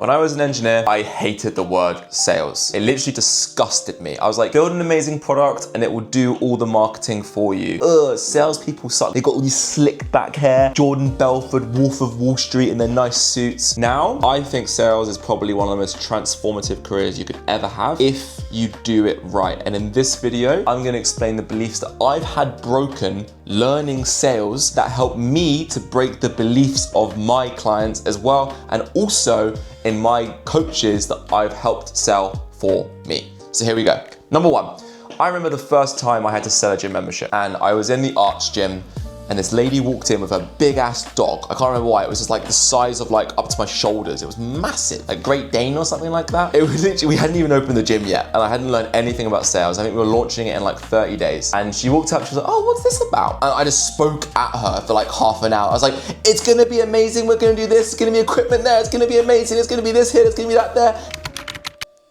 When I was an engineer, I hated the word sales. It literally disgusted me. I was like, build an amazing product and it will do all the marketing for you. Ugh, salespeople suck. They got all these slick back hair, Jordan Belfort, Wolf of Wall Street in their nice suits. Now, I think sales is probably one of the most transformative careers you could ever have if you do it right. And in this video, I'm gonna explain the beliefs that I've had broken learning sales that help me to break the beliefs of my clients as well, and also in my coaches that I've helped sell for me. So here we go. Number one, I remember the first time I had to sell a gym membership, and I was in the Arch gym and this lady walked in with a big ass dog. I can't remember why. It was just like the size of like up to my shoulders. It was massive, like Great Dane or something like that. It was literally, we hadn't even opened the gym yet and I hadn't learned anything about sales. I think we were launching it in like 30 days. And she walked up, she was like, oh, what's this about? And I just spoke at her for like half an hour. I was like, it's gonna be amazing. We're gonna do this. It's gonna be equipment there. It's gonna be amazing. It's gonna be this here. It's gonna be that there.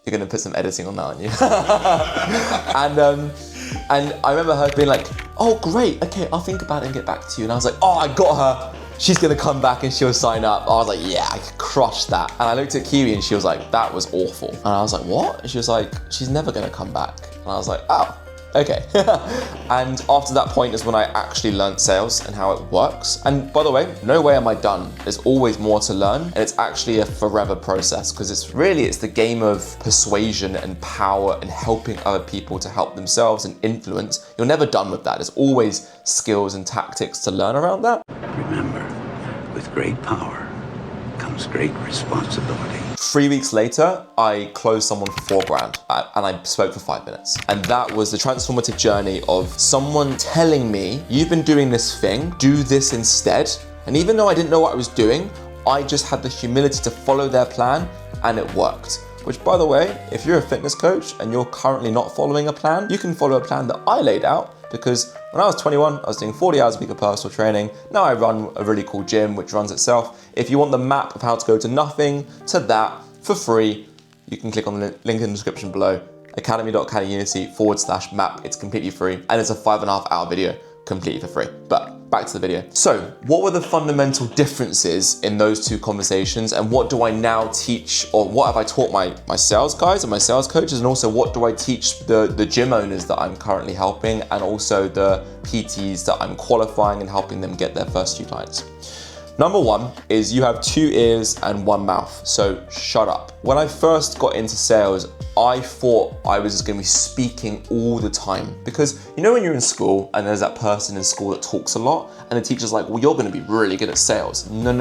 You're gonna put some editing on that, aren't you? And I remember her being like, oh great, okay, I'll think about it and get back to you. And I was like, oh, I got her. She's gonna come back and she'll sign up. I was like, yeah, I crushed that. And I looked at Kiwi and she was like, that was awful. And I was like, what? And she was like, she's never gonna come back. And I was like, oh, okay. And after that point is when I actually learned sales and how it works. And by the way, no way am I done. There's always more to learn, and it's actually a forever process because it's the game of persuasion and power and helping other people to help themselves and influence. You're never done with that. There's always skills and tactics to learn around that. Remember, with great power comes great responsibility. 3 weeks later, I closed someone for $4,000 and I spoke for 5 minutes. And that was the transformative journey of someone telling me, you've been doing this thing, do this instead. And even though I didn't know what I was doing, I just had the humility to follow their plan and it worked. Which, by the way, if you're a fitness coach and you're currently not following a plan, you can follow a plan that I laid out, because when I was 21, I was doing 40 hours a week of personal training. Now I run a really cool gym which runs itself. If you want the map of how to go to nothing to that for free, you can click on the link in the description below, academy.academyunity/map. It's completely free and it's a 5.5 hour video completely for free. But back to the video. So what were the fundamental differences in those two conversations, and what do I now teach, or what have I taught my sales guys and my sales coaches, and also what do I teach the gym owners that I'm currently helping, and also the PTs that I'm qualifying and helping them get their first few clients. Number one is you have 2 ears and 1 mouth, so shut up. When I first got into sales, I thought I was just gonna be speaking all the time, because you know when you're in school and there's that person in school that talks a lot and the teacher's like, well, you're gonna be really good at sales. No.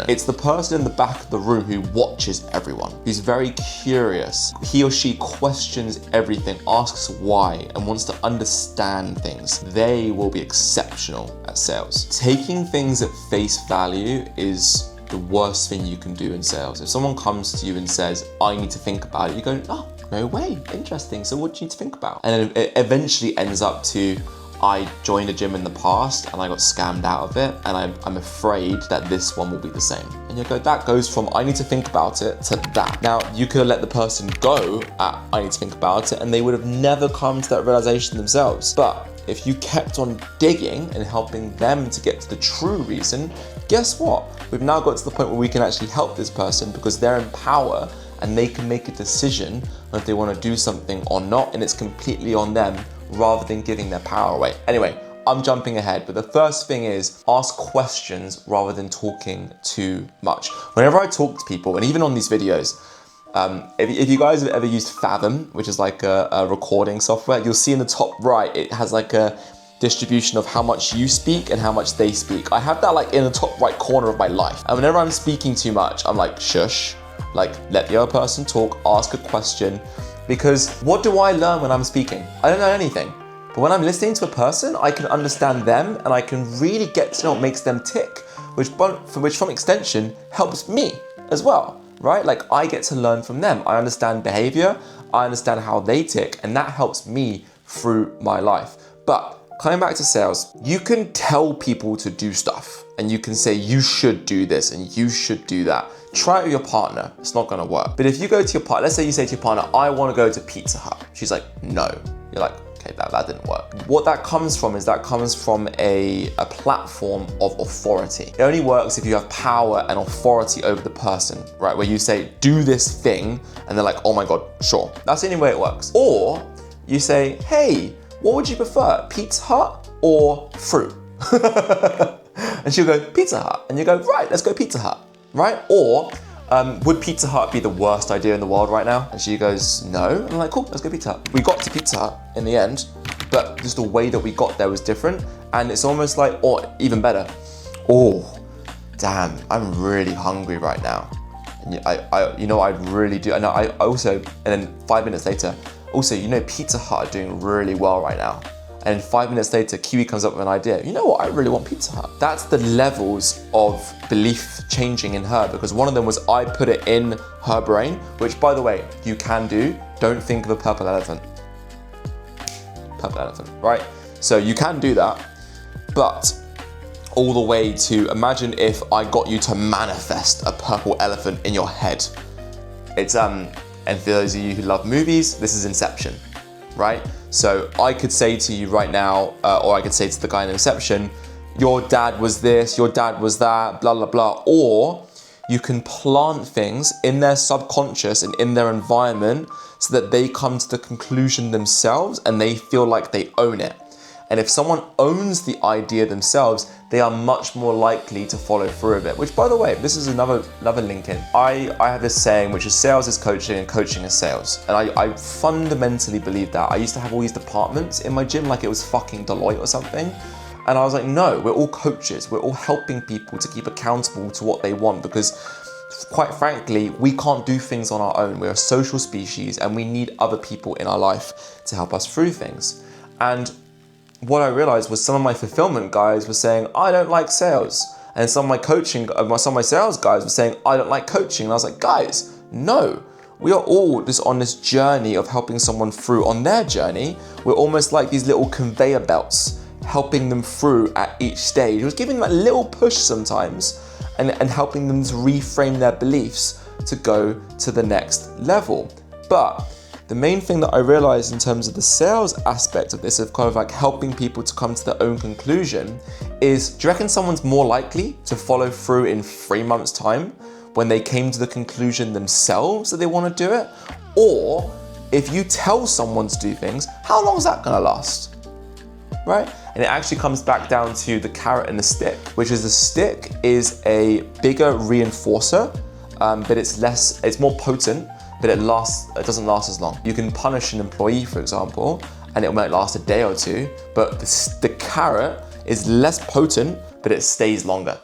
It's the person in the back of the room who watches everyone. He's very curious. He or she questions everything, asks why, and wants to understand things. They will be exceptional at sales. Taking things at face value is the worst thing you can do in sales. If someone comes to you and says, I need to think about it, you go, oh, no way, interesting. So what do you need to think about? And then it eventually ends up to, I joined a gym in the past and I got scammed out of it, and I'm afraid that this one will be the same. And you go, that goes from I need to think about it to that. Now, you could have let the person go at I need to think about it and they would have never come to that realization themselves. But if you kept on digging and helping them to get to the true reason, guess what? We've now got to the point where we can actually help this person because they're in power and they can make a decision on if they want to do something or not, and it's completely on them rather than giving their power away. Anyway, I'm jumping ahead, but the first thing is ask questions rather than talking too much. Whenever I talk to people, and even on these videos, if you guys have ever used Fathom, which is like a recording software, you'll see in the top right, it has like a distribution of how much you speak and how much they speak. I have that like in the top right corner of my life. And whenever I'm speaking too much, I'm like, shush, like let the other person talk, ask a question. Because what do I learn when I'm speaking? I don't know anything. But when I'm listening to a person, I can understand them and I can really get to know what makes them tick, which from extension helps me as well. Right? Like I get to learn from them. I understand behavior, I understand how they tick, and that helps me through my life. But coming back to sales, you can tell people to do stuff and you can say you should do this and you should do that. Try it with your partner, it's not gonna work. But if you go to your partner, let's say you say to your partner, I wanna go to Pizza Hut. She's like, no. You're like, Okay, that didn't work. What that comes from is a platform of authority. It only works if you have power and authority over the person, right? Where you say, do this thing, and they're like, oh my God, sure. That's the only way it works. Or you say, hey, what would you prefer, Pizza Hut or fruit? And she'll go, Pizza Hut. And you go, right, let's go Pizza Hut, right? Or, would Pizza Hut be the worst idea in the world right now? And she goes, no. And I'm like, cool, let's go Pizza Hut. We got to Pizza Hut in the end, but just the way that we got there was different. And it's almost like, or even better, oh, damn, I'm really hungry right now. And I really do. And I also, and then 5 minutes later, also, Pizza Hut are doing really well right now. And 5 minutes later, Kiwi comes up with an idea. You know what? I really want Pizza Hut. That's the levels of belief changing in her, because one of them was I put it in her brain, which, by the way, you can do. Don't think of a purple elephant. Purple elephant, right? So you can do that, but all the way to imagine if I got you to manifest a purple elephant in your head. It's, and for those of you who love movies, this is Inception, right? So I could say to you right now, or I could say to the guy in Inception, your dad was this, your dad was that, blah, blah, blah. Or you can plant things in their subconscious and in their environment so that they come to the conclusion themselves and they feel like they own it. And if someone owns the idea themselves, they are much more likely to follow through with it. Which, by the way, this is another link in. I have this saying, which is sales is coaching and coaching is sales. And I fundamentally believe that. I used to have all these departments in my gym like it was fucking Deloitte or something. And I was like, no, we're all coaches. We're all helping people to keep accountable to what they want, because quite frankly, we can't do things on our own. We're a social species and we need other people in our life to help us through things. And what I realized was some of my fulfillment guys were saying, I don't like sales. And some of my sales guys were saying, I don't like coaching. And I was like, guys, no. We are all just on this journey of helping someone through on their journey. We're almost like these little conveyor belts, helping them through at each stage. It was giving them a little push sometimes and helping them to reframe their beliefs to go to the next level. But the main thing that I realized in terms of the sales aspect of this, of kind of like helping people to come to their own conclusion, is, do you reckon someone's more likely to follow through in 3 months' time when they came to the conclusion themselves that they want to do it? Or if you tell someone to do things, how long is that going to last? Right? And it actually comes back down to the carrot and the stick, which is the stick is a bigger reinforcer, but it's more potent, but it doesn't last as long. You can punish an employee, for example, and it might last a day or two, but the carrot is less potent, but it stays longer.